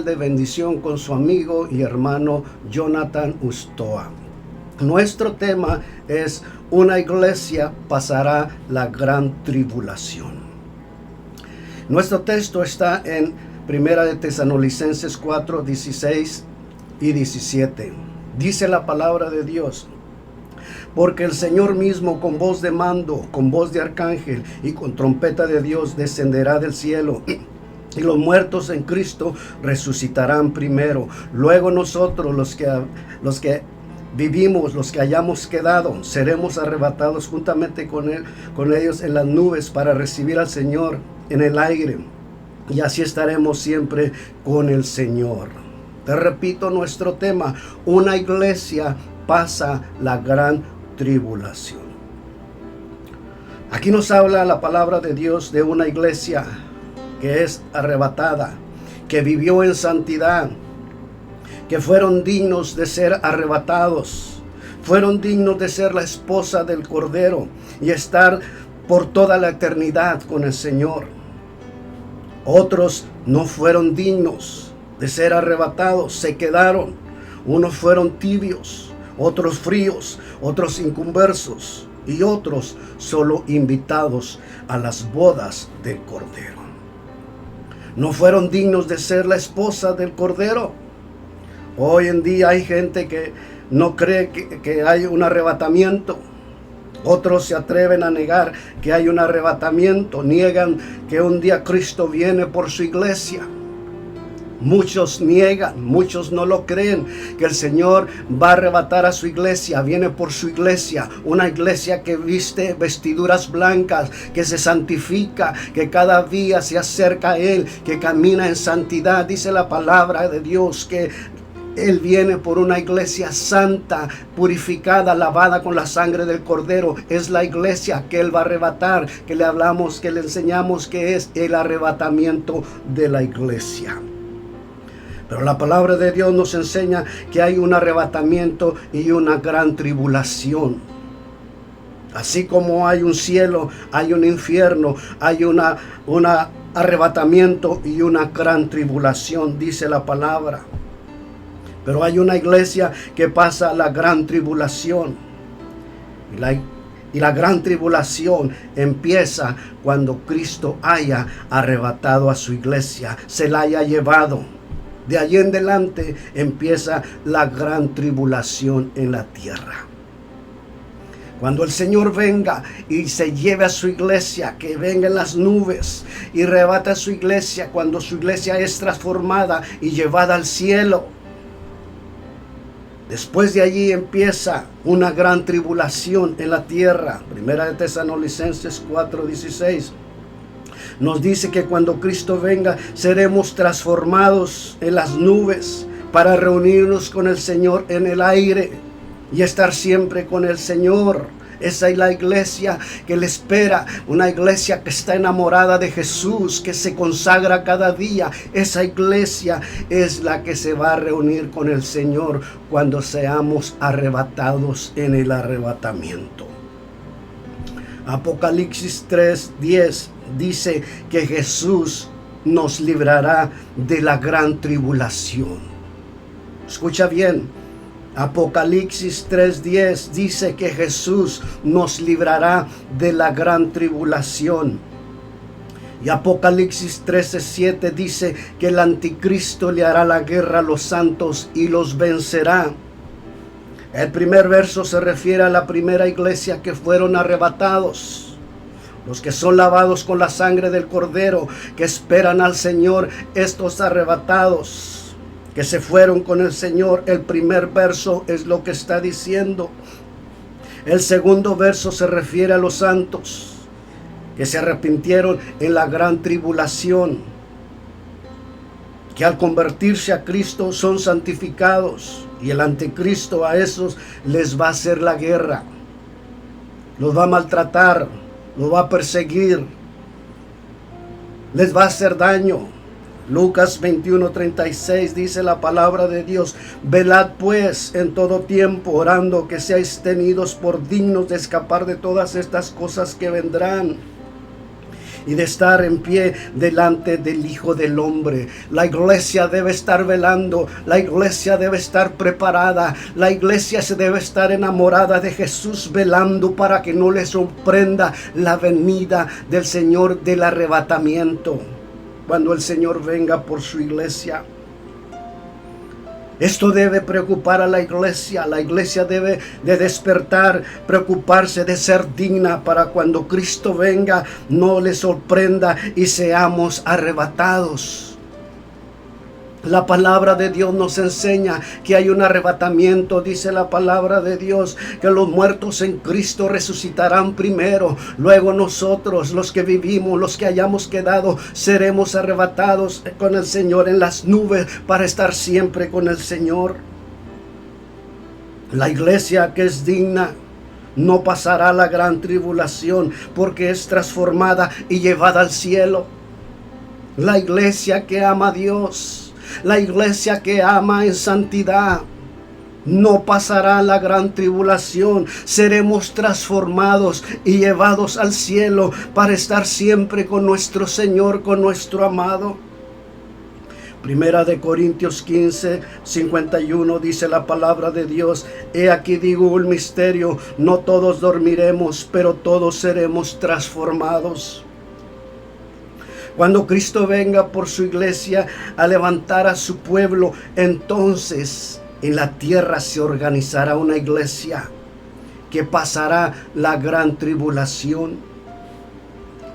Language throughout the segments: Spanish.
de bendición con su amigo y hermano Jonathan Ustoa. Nuestro tema es: una iglesia pasará la gran tribulación. Nuestro texto está en 1 de Tesalonicenses 4, 16 y 17. Dice la palabra de Dios: porque el Señor mismo, con voz de mando, con voz de arcángel y con trompeta de Dios, descenderá del cielo. Y los muertos en Cristo resucitarán primero. Luego nosotros, los que vivimos, los que hayamos quedado, seremos arrebatados juntamente con ellos en las nubes para recibir al Señor en el aire. Y así estaremos siempre con el Señor. Te repito nuestro tema: una iglesia pasa la gran tribulación. Aquí nos habla la palabra de Dios de una iglesia que es arrebatada, que vivió en santidad, que fueron dignos de ser arrebatados, fueron dignos de ser la esposa del Cordero y estar por toda la eternidad con el Señor. Otros no fueron dignos de ser arrebatados, se quedaron. Unos fueron tibios, otros fríos, otros inconversos y otros solo invitados a las bodas del Cordero. No fueron dignos de ser la esposa del Cordero. Hoy en día hay gente que no cree que hay un arrebatamiento. Otros se atreven a negar que hay un arrebatamiento. Niegan que un día Cristo viene por su iglesia. Muchos niegan, muchos no lo creen, que el Señor va a arrebatar a su iglesia, viene por su iglesia, una iglesia que viste vestiduras blancas, que se santifica, que cada día se acerca a Él, que camina en santidad. Dice la palabra de Dios que Él viene por una iglesia santa, purificada, lavada con la sangre del Cordero. Es la iglesia que Él va a arrebatar, que le hablamos, que le enseñamos que es el arrebatamiento de la iglesia. Pero la palabra de Dios nos enseña que hay un arrebatamiento y una gran tribulación. Así como hay un cielo, hay un infierno, hay un arrebatamiento y una gran tribulación, dice la palabra. Pero hay una iglesia que pasa la gran tribulación. Y la gran tribulación empieza cuando Cristo haya arrebatado a su iglesia, se la haya llevado. De allí en adelante empieza la gran tribulación en la tierra. Cuando el Señor venga y se lleve a su iglesia, que venga en las nubes y arrebata a su iglesia, cuando su iglesia es transformada y llevada al cielo. Después de allí empieza una gran tribulación en la tierra. 1 de Tesalonicenses 4:16. Nos dice que cuando Cristo venga seremos transformados en las nubes para reunirnos con el Señor en el aire y estar siempre con el Señor. Esa es la iglesia que le espera, una iglesia que está enamorada de Jesús, que se consagra cada día. Esa iglesia es la que se va a reunir con el Señor cuando seamos arrebatados en el arrebatamiento. Apocalipsis 3:10 dice que Jesús nos librará de la gran tribulación. Escucha bien, Apocalipsis 3:10 dice que Jesús nos librará de la gran tribulación. Y Apocalipsis 13:7 dice que el anticristo le hará la guerra a los santos y los vencerá. El primer verso se refiere a la primera iglesia que fueron arrebatados. Los que son lavados con la sangre del Cordero, que esperan al Señor, estos arrebatados, que se fueron con el Señor. El primer verso es lo que está diciendo. El segundo verso se refiere a los santos, que se arrepintieron en la gran tribulación, que al convertirse a Cristo son santificados. Y el anticristo a esos les va a hacer la guerra, los va a maltratar, los va a perseguir, les va a hacer daño. Lucas 21:36 dice la palabra de Dios: velad pues en todo tiempo, orando que seáis tenidos por dignos de escapar de todas estas cosas que vendrán y de estar en pie delante del Hijo del Hombre. La iglesia debe estar velando, la iglesia debe estar preparada, la iglesia se debe estar enamorada de Jesús, velando para que no le sorprenda la venida del Señor del arrebatamiento, cuando el Señor venga por su iglesia. Esto debe preocupar a la iglesia. La iglesia debe de despertar, preocuparse de ser digna para cuando Cristo venga no le sorprenda y seamos arrebatados. La palabra de Dios nos enseña que hay un arrebatamiento. Dice la palabra de Dios que los muertos en Cristo resucitarán primero. Luego nosotros, los que vivimos, los que hayamos quedado, seremos arrebatados con el Señor en las nubes para estar siempre con el Señor. La iglesia que es digna no pasará la gran tribulación porque es transformada y llevada al cielo. La iglesia que ama a Dios, la iglesia que ama en santidad, no pasará la gran tribulación. Seremos transformados y llevados al cielo para estar siempre con nuestro Señor, con nuestro amado. Primera de Corintios 15, 51 dice la palabra de Dios: he aquí digo un misterio, no todos dormiremos, pero todos seremos transformados. Cuando Cristo venga por su iglesia a levantar a su pueblo, entonces en la tierra se organizará una iglesia que pasará la gran tribulación.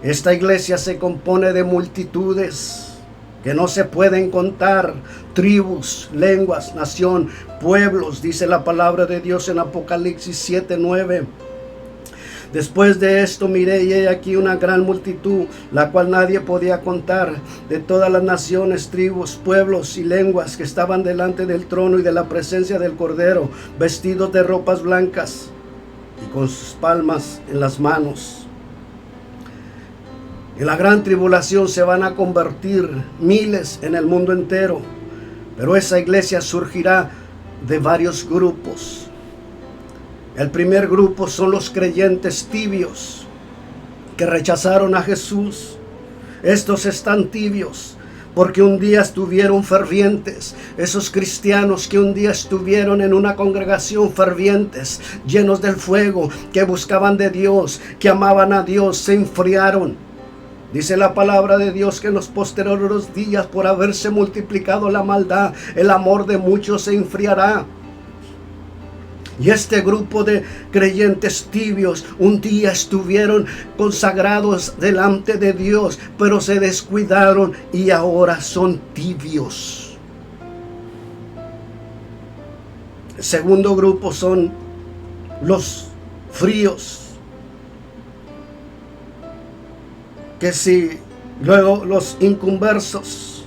Esta iglesia se compone de multitudes que no se pueden contar, tribus, lenguas, nación, pueblos, dice la palabra de Dios en Apocalipsis 7, 9. Después de esto miré y he aquí una gran multitud, la cual nadie podía contar, de todas las naciones, tribus, pueblos y lenguas que estaban delante del trono y de la presencia del Cordero, vestidos de ropas blancas y con sus palmas en las manos. En la gran tribulación se van a convertir miles en el mundo entero, pero esa iglesia surgirá de varios grupos. El primer grupo son los creyentes tibios que rechazaron a Jesús. Estos están tibios porque un día estuvieron fervientes. Esos cristianos que un día estuvieron en una congregación fervientes, llenos del fuego, que buscaban de Dios, que amaban a Dios, se enfriaron. Dice la palabra de Dios que en los posteriores días, por haberse multiplicado la maldad, el amor de muchos se enfriará. Y este grupo de creyentes tibios un día estuvieron consagrados delante de Dios, pero se descuidaron y ahora son tibios. El segundo grupo son los fríos, que si luego los inconversos,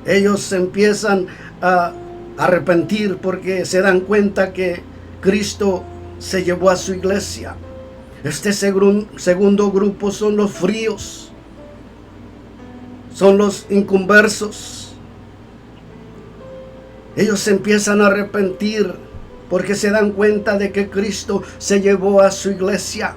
ellos se empiezan a arrepentir porque se dan cuenta que Cristo se llevó a su iglesia. Este segundo grupo son los fríos, son los inconversos. Ellos se empiezan a arrepentir porque se dan cuenta de que Cristo se llevó a su iglesia.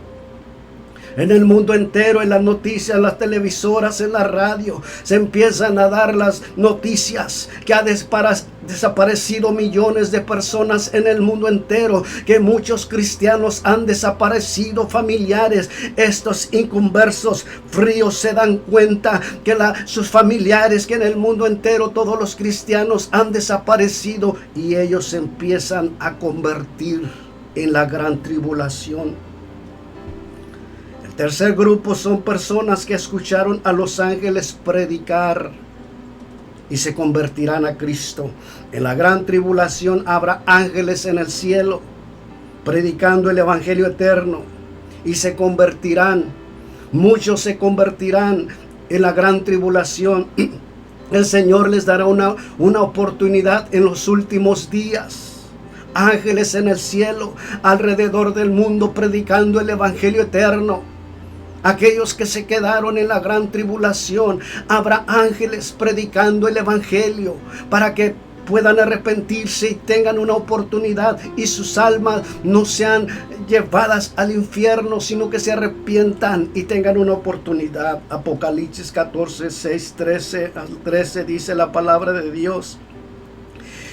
En el mundo entero, en las noticias, en las televisoras, en la radio, se empiezan a dar las noticias que ha desaparecido millones de personas en el mundo entero, que muchos cristianos han desaparecido, familiares. Estos inconversos fríos se dan cuenta que sus familiares, que en el mundo entero todos los cristianos han desaparecido, y ellos se empiezan a convertir en la gran tribulación. Tercer grupo son personas que escucharon a los ángeles predicar y se convertirán a Cristo. En la gran tribulación habrá ángeles en el cielo predicando el evangelio eterno y se convertirán. Muchos se convertirán en la gran tribulación. El Señor les dará una oportunidad en los últimos días. Ángeles en el cielo alrededor del mundo predicando el evangelio eterno. Aquellos que se quedaron en la gran tribulación, habrá ángeles predicando el evangelio para que puedan arrepentirse y tengan una oportunidad y sus almas no sean llevadas al infierno, sino que se arrepientan y tengan una oportunidad. Apocalipsis 14, 6, 13 al 13 dice la palabra de Dios.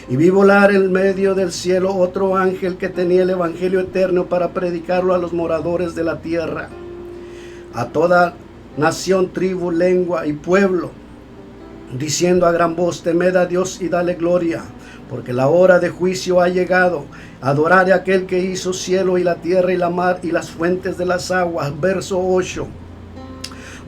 Y vi volar en medio del cielo otro ángel que tenía el evangelio eterno para predicarlo a los moradores de la tierra, a toda nación, tribu, lengua y pueblo, diciendo a gran voz: temed a Dios y dale gloria, porque la hora de juicio ha llegado. Adorad a aquel que hizo cielo y la tierra y la mar y las fuentes de las aguas. Verso 8.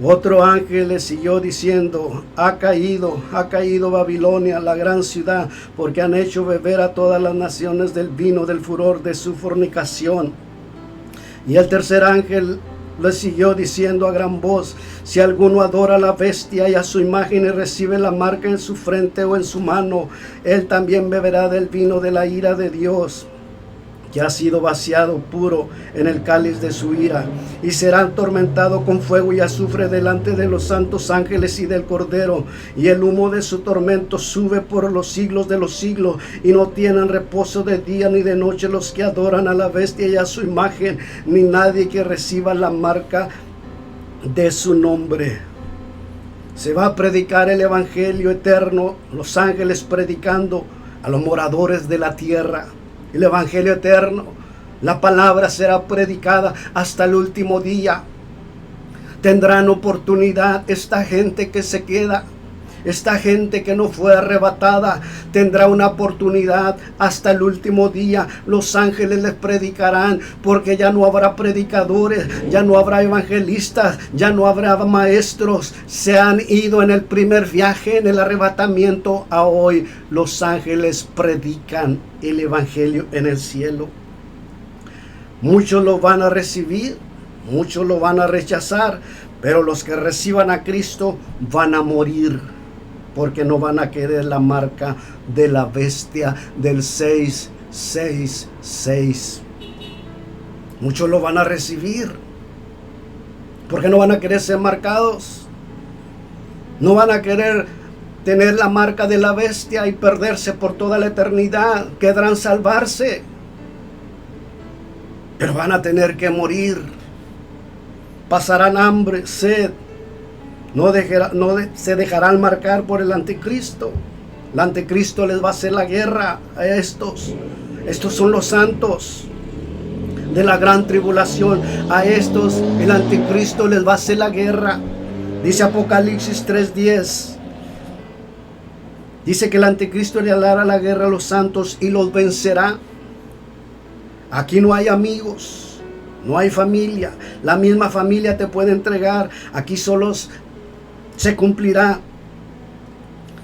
Otro ángel le siguió diciendo: ha caído Babilonia, la gran ciudad, porque han hecho beber a todas las naciones del vino del furor de su fornicación. Y el tercer ángel le siguió diciendo a gran voz: si alguno adora a la bestia y a su imagen y recibe la marca en su frente o en su mano, él también beberá del vino de la ira de Dios, que ha sido vaciado puro en el cáliz de su ira, y será atormentado con fuego y azufre delante de los santos ángeles y del Cordero, y el humo de su tormento sube por los siglos de los siglos, y no tienen reposo de día ni de noche los que adoran a la bestia y a su imagen, ni nadie que reciba la marca de su nombre. Se va a predicar el evangelio eterno, los ángeles predicando a los moradores de la tierra. El evangelio eterno, la palabra será predicada hasta el último día. Tendrán oportunidad esta gente que se queda, esta gente que no fue arrebatada, tendrá una oportunidad hasta el último día. Los ángeles les predicarán, porque ya no habrá predicadores, ya no habrá evangelistas, ya no habrá maestros. Se han ido en el primer viaje, en el arrebatamiento. A hoy los ángeles predican el evangelio en el cielo. Muchos lo van a recibir, muchos lo van a rechazar, pero los que reciban a Cristo van a morir, porque no van a querer la marca de la bestia del 666. Muchos lo van a recibir, porque no van a querer ser marcados. No van a querer tener la marca de la bestia y perderse por toda la eternidad. Querrán salvarse, pero van a tener que morir. Pasarán hambre, sed. No se dejarán marcar por el anticristo. El anticristo les va a hacer la guerra a estos. Estos son los santos de la gran tribulación. A estos el anticristo les va a hacer la guerra. Dice Apocalipsis 3:10. Dice que el anticristo le hará la guerra a los santos y los vencerá. Aquí no hay amigos, no hay familia. La misma familia te puede entregar. Aquí solo se cumplirá,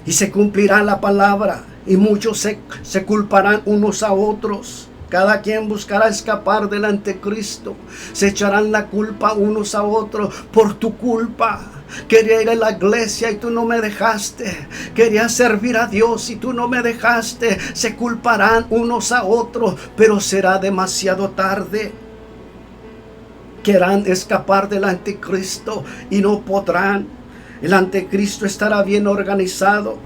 y se cumplirá la palabra, y muchos se culparán unos a otros. Cada quien buscará escapar del anticristo. Se echarán la culpa unos a otros. Por tu culpa quería ir a la iglesia y tú no me dejaste. Quería servir a Dios y tú no me dejaste. Se culparán unos a otros, pero será demasiado tarde. Querrán escapar del anticristo y no podrán. El anticristo estará bien organizado.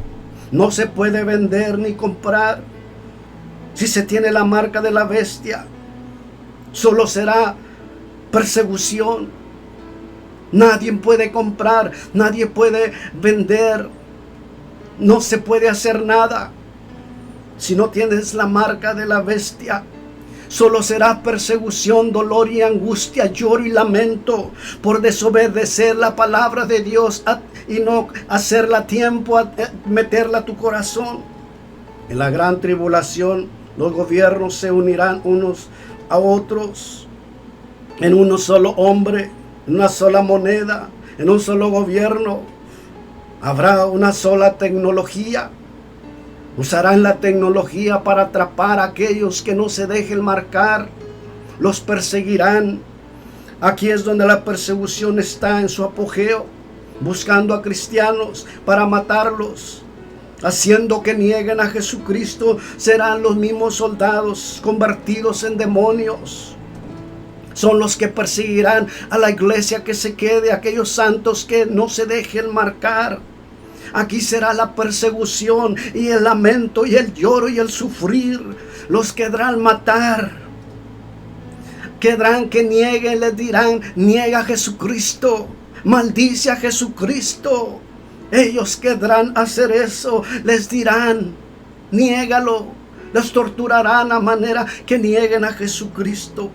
No se puede vender ni comprar. Si se tiene la marca de la bestia, solo será persecución. Nadie puede comprar, nadie puede vender. No se puede hacer nada si no tienes la marca de la bestia. Solo será persecución, dolor y angustia, lloro y lamento por desobedecer la palabra de Dios y no hacerla a tiempo, a meterla a tu corazón. En la gran tribulación, los gobiernos se unirán unos a otros en uno solo hombre, en una sola moneda, en un solo gobierno. Habrá una sola tecnología. Usarán la tecnología para atrapar a aquellos que no se dejen marcar. Los perseguirán. Aquí es donde la persecución está en su apogeo, buscando a cristianos para matarlos, haciendo que nieguen a Jesucristo. Serán los mismos soldados convertidos en demonios. Son los que perseguirán a la iglesia que se quede, a aquellos santos que no se dejen marcar. Aquí será la persecución y el lamento y el lloro y el sufrir. Los querrán matar. Querrán que nieguen, les dirán, niega a Jesucristo, maldice a Jesucristo. Ellos querrán hacer eso, les dirán, niégalo. Los torturarán a manera que nieguen a Jesucristo.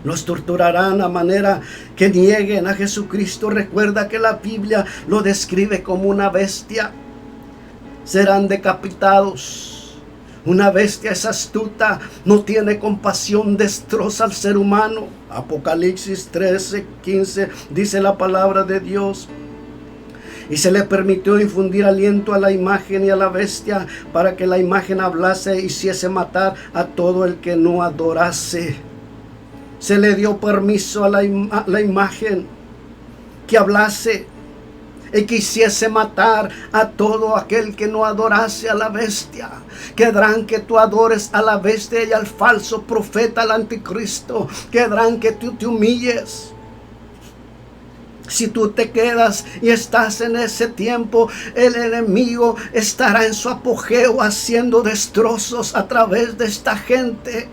Los torturarán a manera que nieguen a Jesucristo. Recuerda que la Biblia lo describe como una bestia. Serán decapitados. Una bestia es astuta, no tiene compasión, destroza al ser humano. Apocalipsis 13:15 dice la palabra de Dios. Y se le permitió infundir aliento a la imagen y a la bestia, para que la imagen hablase y hiciese matar a todo el que no adorase. Se le dio permiso a la imagen que hablase y que hiciese matar a todo aquel que no adorase a la bestia. Querrán que tú adores a la bestia y al falso profeta, al anticristo. Querrán que tú te humilles. Si tú te quedas y estás en ese tiempo, el enemigo estará en su apogeo haciendo destrozos a través de esta gente.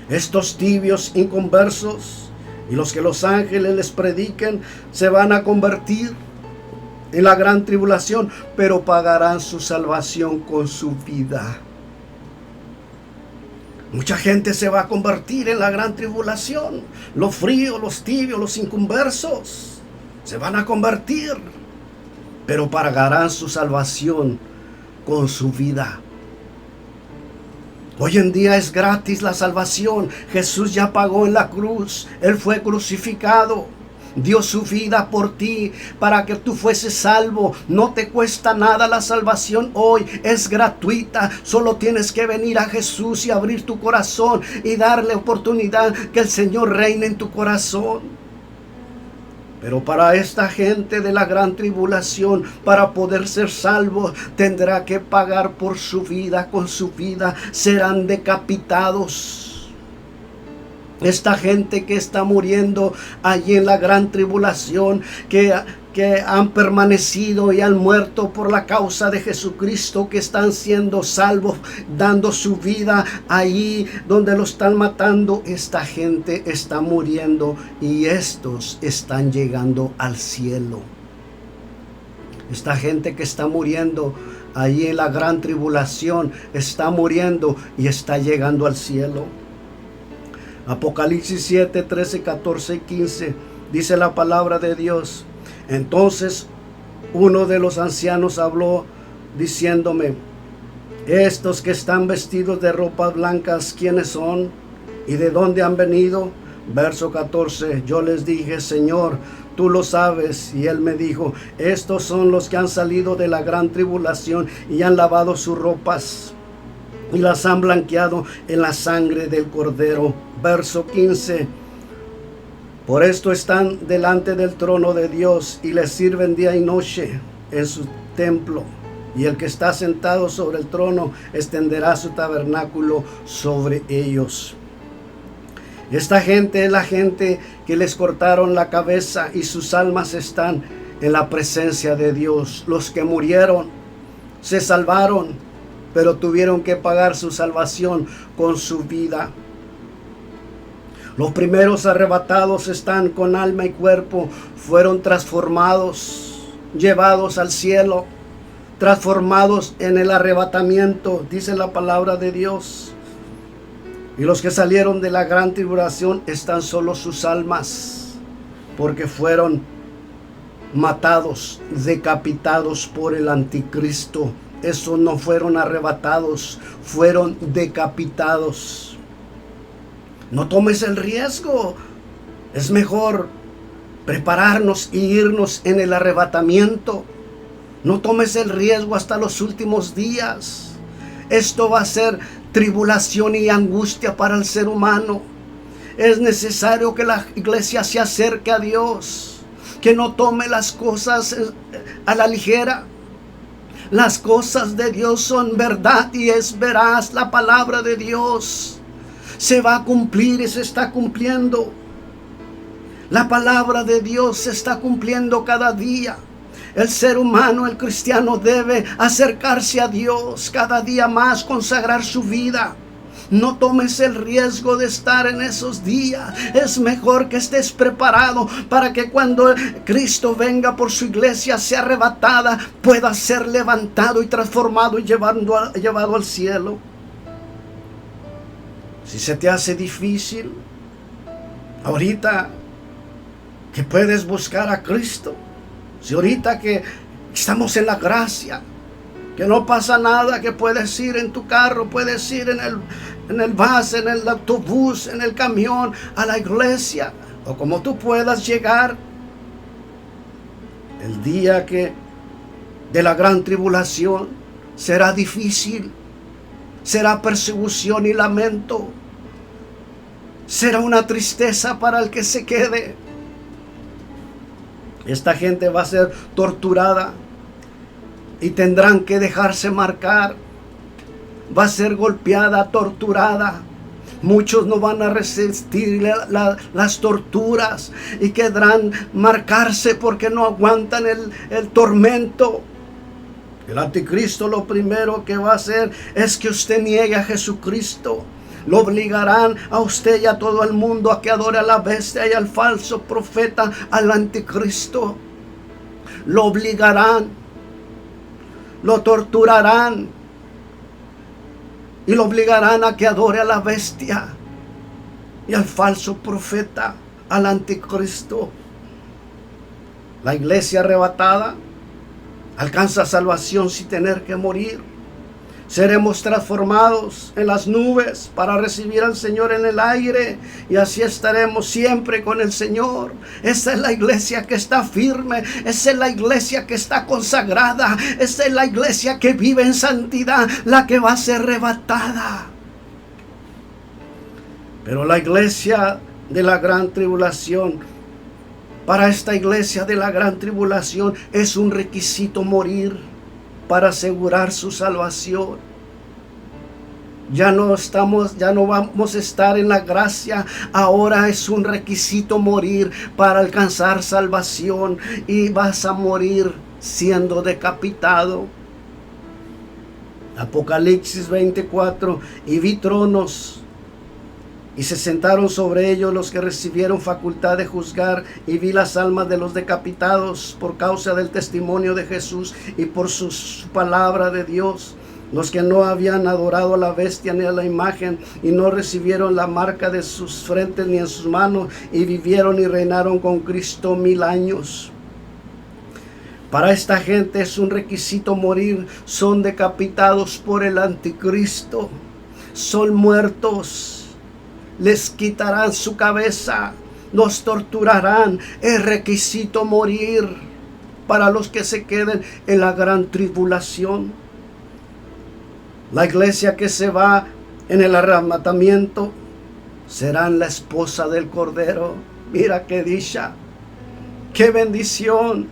Estos tibios inconversos y los que los ángeles les prediquen se van a convertir en la gran tribulación, pero pagarán su salvación con su vida. Mucha gente se va a convertir en la gran tribulación. Los fríos, los tibios, los inconversos se van a convertir, pero pagarán su salvación con su vida. Hoy en día es gratis la salvación. Jesús ya pagó en la cruz. Él fue crucificado. Dio su vida por ti para que tú fueses salvo. No te cuesta nada la salvación hoy. Es gratuita. Solo tienes que venir a Jesús y abrir tu corazón y darle oportunidad que el Señor reine en tu corazón. Pero para esta gente de la gran tribulación, para poder ser salvos, tendrá que pagar por su vida. Con su vida serán decapitados. Esta gente que está muriendo allí en la gran tribulación, que han permanecido y han muerto por la causa de Jesucristo, que están siendo salvos, dando su vida allí donde lo están matando. Esta gente está muriendo y estos están llegando al cielo. Esta gente que está muriendo allí en la gran tribulación está muriendo y está llegando al cielo. Apocalipsis 7, 13, 14 y 15 dice la palabra de Dios. Entonces uno de los ancianos habló diciéndome: estos que están vestidos de ropas blancas, ¿quiénes son? ¿Y de dónde han venido? Verso 14, yo les dije: Señor, tú lo sabes. Y él me dijo: estos son los que han salido de la gran tribulación y han lavado sus ropas y las han blanqueado en la sangre del Cordero. Verso 15, por esto están delante del trono de Dios y le sirven día y noche en su templo. Y el que está sentado sobre el trono extenderá su tabernáculo sobre ellos. Esta gente es la gente que les cortaron la cabeza y sus almas están en la presencia de Dios. Los que murieron se salvaron, pero tuvieron que pagar su salvación con su vida. Los primeros arrebatados están con alma y cuerpo, fueron transformados, llevados al cielo, transformados en el arrebatamiento, dice la palabra de Dios. Y los que salieron de la gran tribulación están solo sus almas, porque fueron matados, decapitados por el anticristo. Esos no fueron arrebatados, fueron decapitados. No tomes el riesgo. Es mejor prepararnos e irnos en el arrebatamiento. No tomes el riesgo hasta los últimos días. Esto va a ser tribulación y angustia para el ser humano. Es necesario que la iglesia se acerque a Dios, que no tome las cosas a la ligera. Las cosas de Dios son verdad y es veraz. La palabra de Dios se va a cumplir y se está cumpliendo. La palabra de Dios se está cumpliendo cada día. El ser humano, el cristiano, debe acercarse a Dios cada día más, consagrar su vida. No tomes el riesgo de estar en esos días. Es mejor que estés preparado para que cuando Cristo venga por su iglesia sea arrebatada, pueda ser levantado y transformado y llevado al cielo. Si se te hace difícil, ahorita que puedes buscar a Cristo, si ahorita que estamos en la gracia, que no pasa nada, que puedes ir en tu carro, puedes ir en el bus, en el autobús, en el camión, a la iglesia, o como tú puedas llegar, el día de la gran tribulación será difícil, será persecución y lamento, será una tristeza para el que se quede. Esta gente va a ser torturada y tendrán que dejarse marcar. Va a ser golpeada, torturada. Muchos no van a resistir las torturas y querrán marcarse porque no aguantan el tormento. El anticristo lo primero que va a hacer es que usted niegue a Jesucristo. Lo obligarán a usted y a todo el mundo a que adore a la bestia y al falso profeta, al anticristo. Lo obligarán, lo torturarán y lo obligarán a que adore a la bestia y al falso profeta, al anticristo. La iglesia arrebatada alcanza salvación sin tener que morir. Seremos transformados en las nubes para recibir al Señor en el aire, y así estaremos siempre con el Señor. Esa es la iglesia que está firme, esa es la iglesia que está consagrada, esa es la iglesia que vive en santidad, la que va a ser arrebatada. Pero la iglesia de la gran tribulación, para esta iglesia de la gran tribulación es un requisito morir para asegurar su salvación. Ya no vamos a estar en la gracia. Ahora es un requisito morir para alcanzar salvación, y vas a morir siendo decapitado. Apocalipsis 24: y vi tronos, y se sentaron sobre ellos los que recibieron facultad de juzgar, y vi las almas de los decapitados por causa del testimonio de Jesús y por su palabra de Dios, los que no habían adorado a la bestia ni a la imagen, y no recibieron la marca de sus frentes ni en sus manos, y vivieron y reinaron con Cristo 1000 años. Para esta gente es un requisito morir. Son decapitados por el anticristo, son muertos. Les quitarán su cabeza, los torturarán. Es requisito morir para los que se queden en la gran tribulación. La iglesia que se va en el arrebatamiento serán la esposa del Cordero. Mira qué dicha, qué bendición.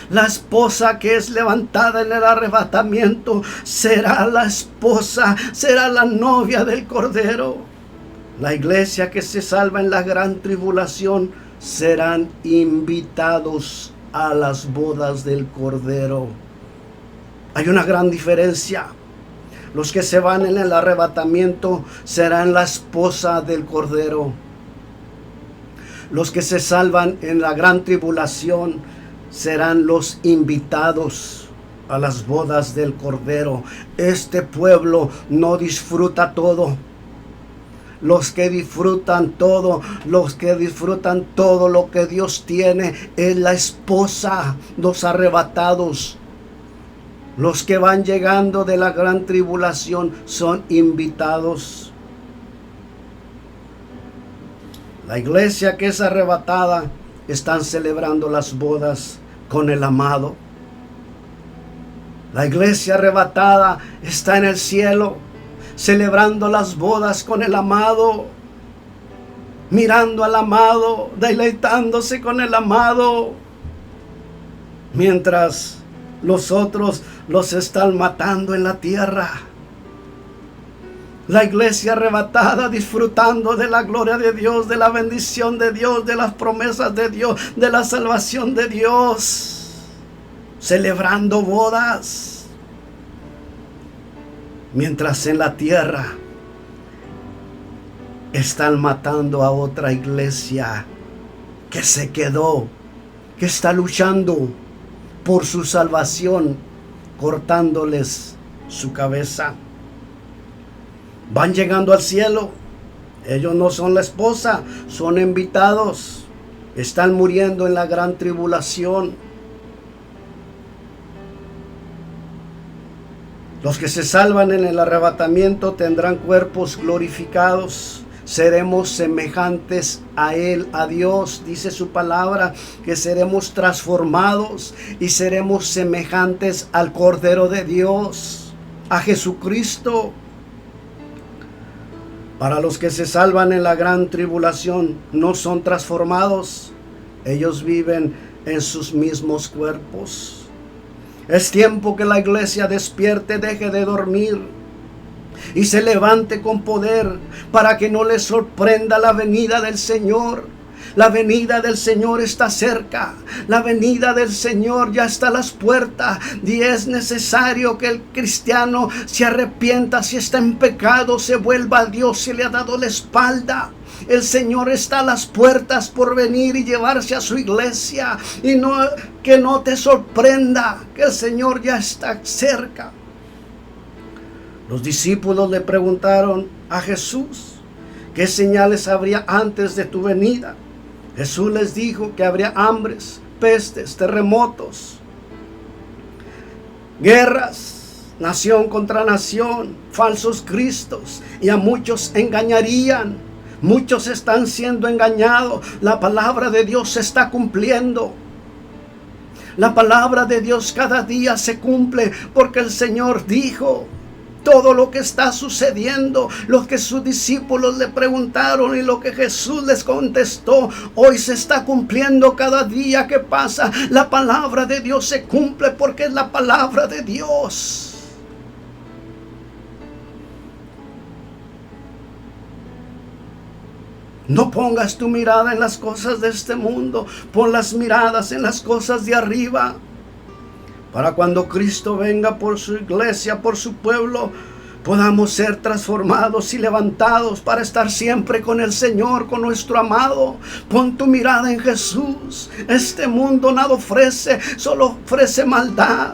La esposa que es levantada en el arrebatamiento será la esposa, será la novia del Cordero. La iglesia que se salva en la gran tribulación serán invitados a las bodas del Cordero. Hay una gran diferencia. Los que se van en el arrebatamiento serán la esposa del Cordero. Los que se salvan en la gran tribulación serán los invitados a las bodas del Cordero. Este pueblo no disfruta todo. Los que disfrutan todo lo que Dios tiene es la esposa, los arrebatados. Los que van llegando de la gran tribulación son invitados. La iglesia que es arrebatada están celebrando las bodas con el amado. La iglesia arrebatada está en el cielo, celebrando las bodas con el amado, mirando al amado, deleitándose con el amado, mientras los otros los están matando en la tierra. La iglesia arrebatada disfrutando de la gloria de Dios, de la bendición de Dios, de las promesas de Dios, de la salvación de Dios. celebrando bodas, mientras en la tierra están matando a otra iglesia que se quedó, que está luchando por su salvación, cortándoles su cabeza. Van llegando al cielo. Ellos no son la esposa, son invitados. Están muriendo en la gran tribulación. Los que se salvan en el arrebatamiento tendrán cuerpos glorificados. Seremos semejantes a Él, a Dios. Dice su palabra que seremos transformados y seremos semejantes al Cordero de Dios, a Jesucristo. Para los que se salvan en la gran tribulación, no son transformados. Ellos viven en sus mismos cuerpos. Es tiempo que la iglesia despierte, deje de dormir y se levante con poder para que no les sorprenda la venida del Señor. La venida del Señor está cerca. La venida del Señor ya está a las puertas. Y es necesario que el cristiano se arrepienta. Si está en pecado, se vuelva a Dios. Se le ha dado la espalda. El Señor está a las puertas por venir y llevarse a su iglesia. Y que no te sorprenda que el Señor ya está cerca. Los discípulos le preguntaron a Jesús: ¿qué señales habría antes de tu venida? Jesús les dijo que habría hambres, pestes, terremotos, guerras, nación contra nación, falsos cristos, y a muchos engañarían. Muchos están siendo engañados. La palabra de Dios se está cumpliendo. La palabra de Dios cada día se cumple, porque el Señor dijo todo lo que está sucediendo, lo que sus discípulos le preguntaron y lo que Jesús les contestó, hoy se está cumpliendo cada día que pasa. La palabra de Dios se cumple porque es la palabra de Dios. No pongas tu mirada en las cosas de este mundo, pon las miradas en las cosas de arriba. Para cuando Cristo venga por su iglesia, por su pueblo, podamos ser transformados y levantados para estar siempre con el Señor, con nuestro amado. Pon tu mirada en Jesús. Este mundo nada ofrece, solo ofrece maldad,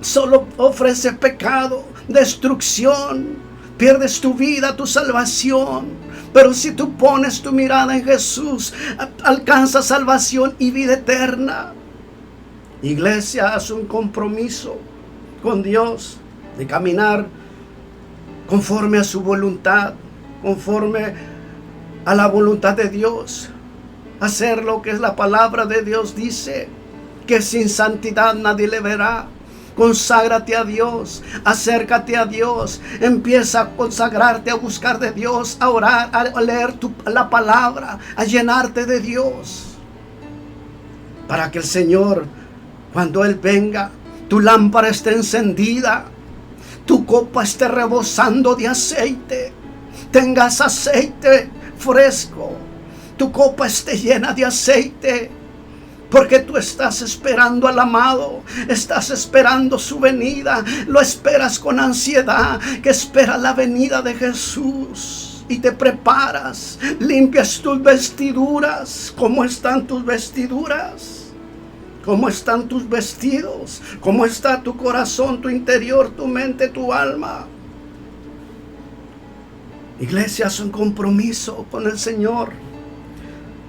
solo ofrece pecado, destrucción. Pierdes tu vida, tu salvación. Pero si tú pones tu mirada en Jesús, alcanzas salvación y vida eterna. Iglesia, haz un compromiso con Dios de caminar conforme a su voluntad, conforme a la voluntad de Dios. Hacer lo que es la palabra de Dios dice, que sin santidad nadie le verá. Conságrate a Dios, acércate a Dios, empieza a consagrarte, a buscar de Dios, a orar, a leer la palabra, a llenarte de Dios, para que el Señor, cuando Él venga, tu lámpara esté encendida, tu copa esté rebosando de aceite, tengas aceite fresco, tu copa esté llena de aceite, porque tú estás esperando al amado, estás esperando su venida, lo esperas con ansiedad, que esperas la venida de Jesús. Y te preparas, limpias tus vestiduras. ¿Cómo están tus vestiduras? ¿Cómo están tus vestidos? ¿Cómo está tu corazón, tu interior, tu mente, tu alma? Iglesia, es un compromiso con el Señor.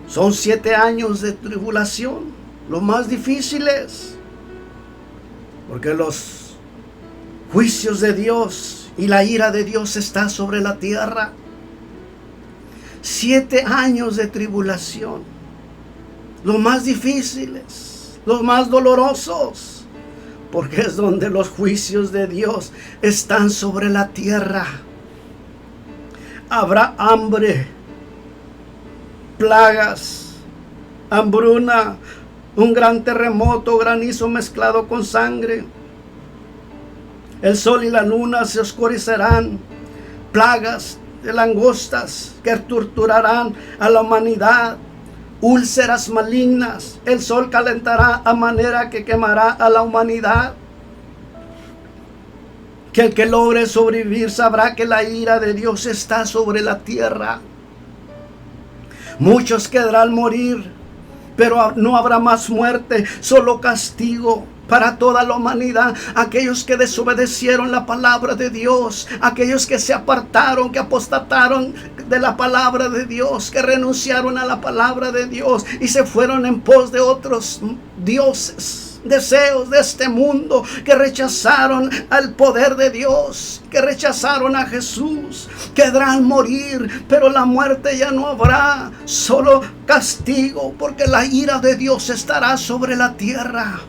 Son 7 años de tribulación, los más difíciles, porque los juicios de Dios y la ira de Dios está sobre la tierra. 7 años de tribulación, los más difíciles, los más dolorosos, porque es donde los juicios de Dios están sobre la tierra. Habrá hambre, plagas, hambruna, un gran terremoto, granizo mezclado con sangre. El sol y la luna se oscurecerán, plagas de langostas que torturarán a la humanidad, úlceras malignas. El sol calentará a manera que quemará a la humanidad. Que el que logre sobrevivir sabrá que la ira de Dios está sobre la tierra. Muchos quedarán morir, pero no habrá más muerte, solo castigo para toda la humanidad. Aquellos que desobedecieron la palabra de Dios, aquellos que se apartaron, que apostataron de la palabra de Dios, que renunciaron a la palabra de Dios y se fueron en pos de otros dioses, deseos de este mundo, que rechazaron al poder de Dios, que rechazaron a Jesús, quedarán morir, pero la muerte ya no habrá, solo castigo, porque la ira de Dios estará sobre la tierra.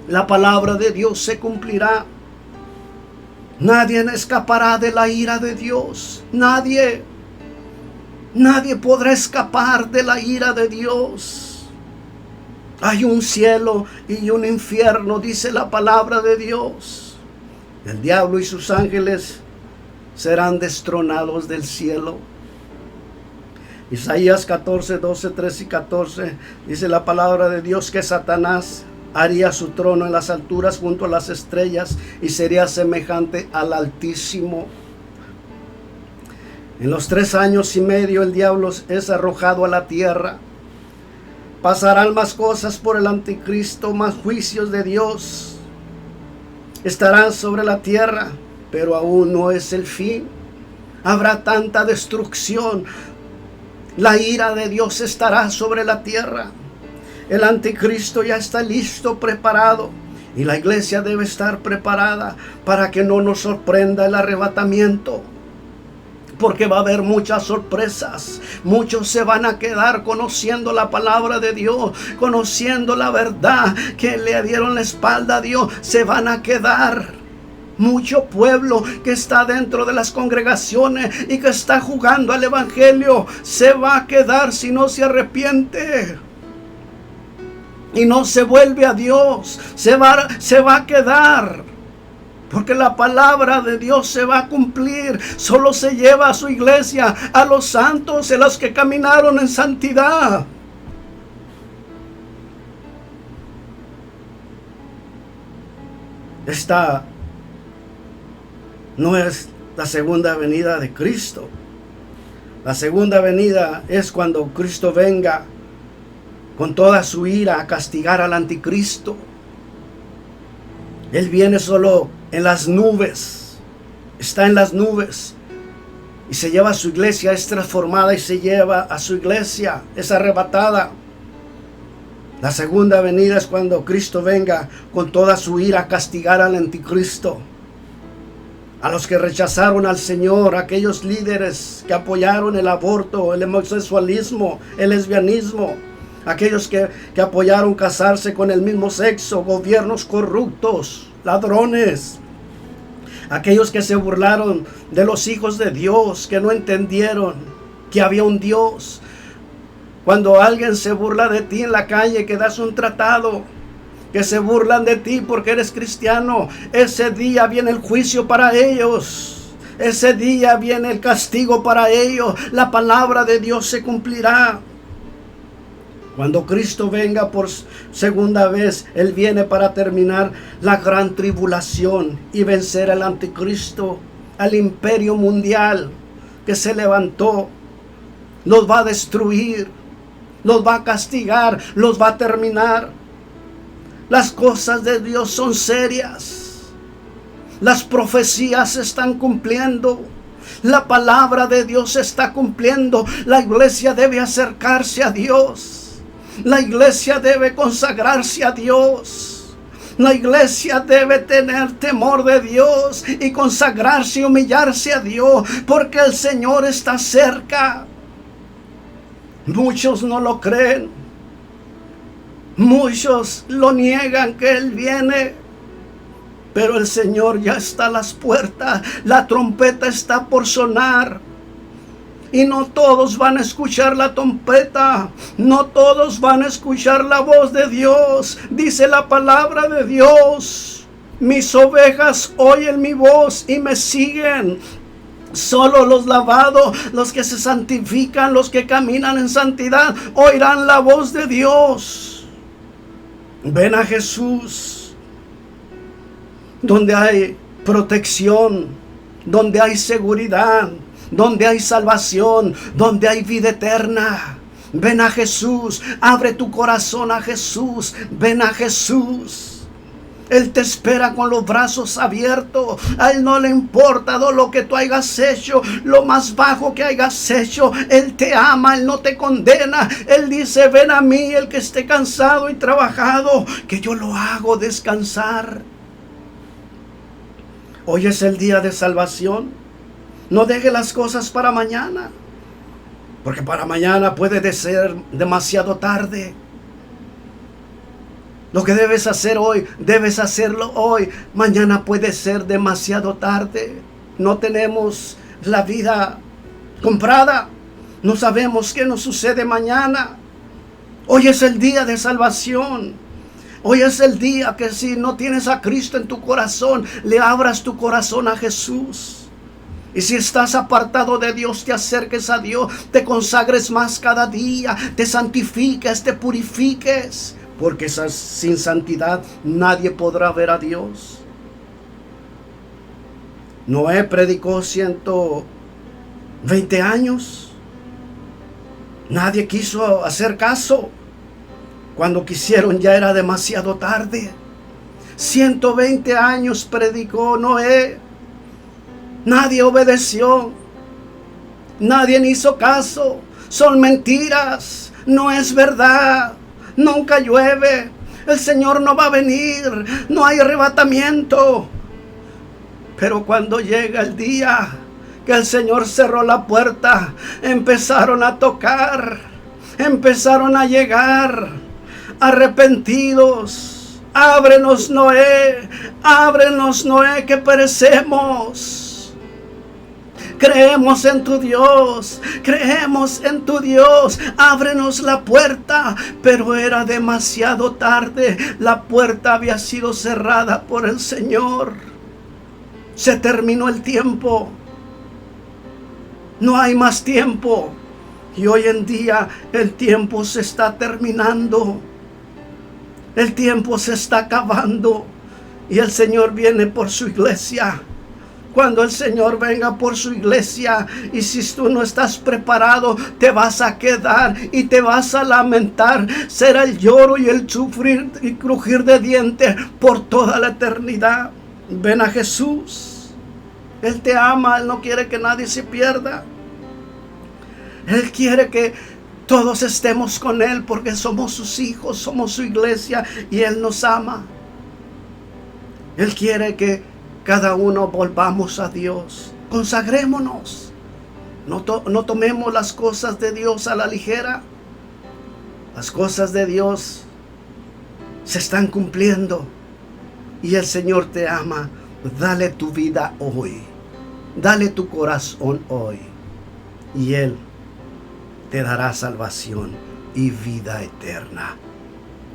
La palabra de Dios se cumplirá. Nadie escapará de la ira de Dios. Nadie podrá escapar de la ira de Dios. Hay un cielo y un infierno, dice la palabra de Dios. El diablo y sus ángeles serán destronados del cielo. Isaías 14, 12, 13 y 14 dice la palabra de Dios que Satanás haría su trono en las alturas junto a las estrellas y sería semejante al Altísimo. En los 3 años y medio el diablo es arrojado a la tierra. Pasarán más cosas por el anticristo, más juicios de Dios estarán sobre la tierra, pero aún no es el fin. Habrá tanta destrucción. La ira de Dios estará sobre la tierra. El anticristo ya está listo, preparado, y la iglesia debe estar preparada para que no nos sorprenda el arrebatamiento. Porque va a haber muchas sorpresas. Muchos se van a quedar conociendo la palabra de Dios, conociendo la verdad, que le dieron la espalda a Dios. Se van a quedar. Mucho pueblo que está dentro de las congregaciones y que está jugando al evangelio se va a quedar si no se arrepiente y no se vuelve a Dios. Se va a quedar. Porque la palabra de Dios se va a cumplir. Solo se lleva a su iglesia, a los santos, a los que caminaron en santidad. Esta no es la segunda venida de Cristo. La segunda venida es cuando Cristo venga con toda su ira a castigar al anticristo. Él viene solo en las nubes, está en las nubes y se lleva a su iglesia, es transformada y se lleva a su iglesia, es arrebatada. La segunda venida es cuando Cristo venga con toda su ira a castigar al anticristo, a los que rechazaron al Señor, a aquellos líderes que apoyaron el aborto, el homosexualismo, el lesbianismo, aquellos que apoyaron casarse con el mismo sexo, gobiernos corruptos, ladrones, aquellos que se burlaron de los hijos de Dios, que no entendieron que había un Dios. Cuando alguien se burla de ti en la calle, que das un tratado, que se burlan de ti porque eres cristiano, ese día viene el juicio para ellos. Ese día viene el castigo para ellos. La palabra de Dios se cumplirá. Cuando Cristo venga por segunda vez, Él viene para terminar la gran tribulación y vencer al anticristo, al imperio mundial que se levantó. Los va a destruir, los va a castigar, los va a terminar. Las cosas de Dios son serias. Las profecías se están cumpliendo. La palabra de Dios se está cumpliendo. La iglesia debe acercarse a Dios. La iglesia debe consagrarse a Dios. La iglesia debe tener temor de Dios y consagrarse y humillarse a Dios, porque el Señor está cerca. Muchos no lo creen. Muchos lo niegan que Él viene. Pero el Señor ya está a las puertas. La trompeta está por sonar. Y no todos van a escuchar la trompeta. No todos van a escuchar la voz de Dios. Dice la palabra de Dios: mis ovejas oyen mi voz y me siguen. Solo los lavados, los que se santifican, los que caminan en santidad, oirán la voz de Dios. Ven a Jesús, donde hay protección, donde hay seguridad, donde hay salvación, donde hay vida eterna. Ven a Jesús, abre tu corazón a Jesús, ven a Jesús. Él te espera con los brazos abiertos. A Él no le importa lo que tú hayas hecho, lo más bajo que hayas hecho. Él te ama, Él no te condena. Él dice, ven a mí el que esté cansado y trabajado, que yo lo hago descansar. Hoy es el día de salvación. No deje las cosas para mañana, porque para mañana puede ser demasiado tarde. Lo que debes hacer hoy, debes hacerlo hoy. Mañana puede ser demasiado tarde. No tenemos la vida comprada. No sabemos qué nos sucede mañana. Hoy es el día de salvación. Hoy es el día que si no tienes a Cristo en tu corazón, le abras tu corazón a Jesús. Y si estás apartado de Dios, te acerques a Dios, te consagres más cada día, te santifiques, te purifiques. Porque sin santidad nadie podrá ver a Dios. Noé predicó 120 años. Nadie quiso hacer caso. Cuando quisieron ya era demasiado tarde. 120 años predicó Noé. Nadie obedeció. Nadie hizo caso. Son mentiras. No es verdad. Nunca llueve, el Señor no va a venir, no hay arrebatamiento. Pero cuando llega el día que el Señor cerró la puerta, empezaron a tocar, empezaron a llegar, arrepentidos. Ábrenos, Noé, que perecemos. Creemos en tu Dios, creemos en tu Dios, ábrenos la puerta. Pero era demasiado tarde, la puerta había sido cerrada por el Señor. Se terminó el tiempo, no hay más tiempo. Y hoy en día el tiempo se está terminando, el tiempo se está acabando y el Señor viene por su iglesia. Cuando el Señor venga por su iglesia, y si tú no estás preparado, te vas a quedar y te vas a lamentar. Será el lloro y el sufrir y crujir de dientes por toda la eternidad. Ven a Jesús. Él te ama, Él no quiere que nadie se pierda. Él quiere que todos estemos con Él porque somos sus hijos, somos su iglesia y Él nos ama. Él quiere que cada uno volvamos a Dios. Consagrémonos. No tomemos las cosas de Dios a la ligera. Las cosas de Dios se están cumpliendo. Y el Señor te ama. Dale tu vida hoy. Dale tu corazón hoy. Y Él te dará salvación y vida eterna.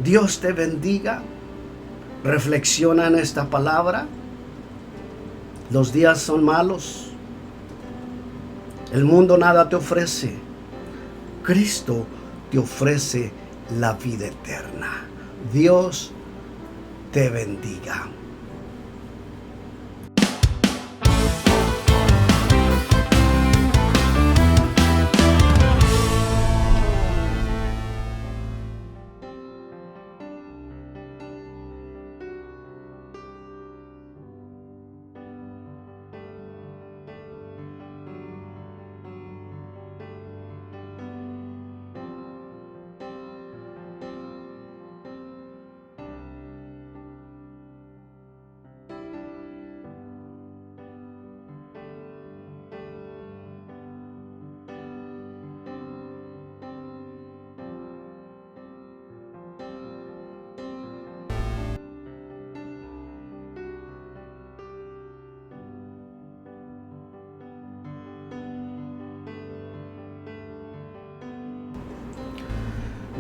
Dios te bendiga. Reflexiona en esta palabra. Los días son malos. El mundo nada te ofrece. Cristo te ofrece la vida eterna. Dios te bendiga.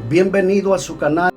Bienvenido a su canal.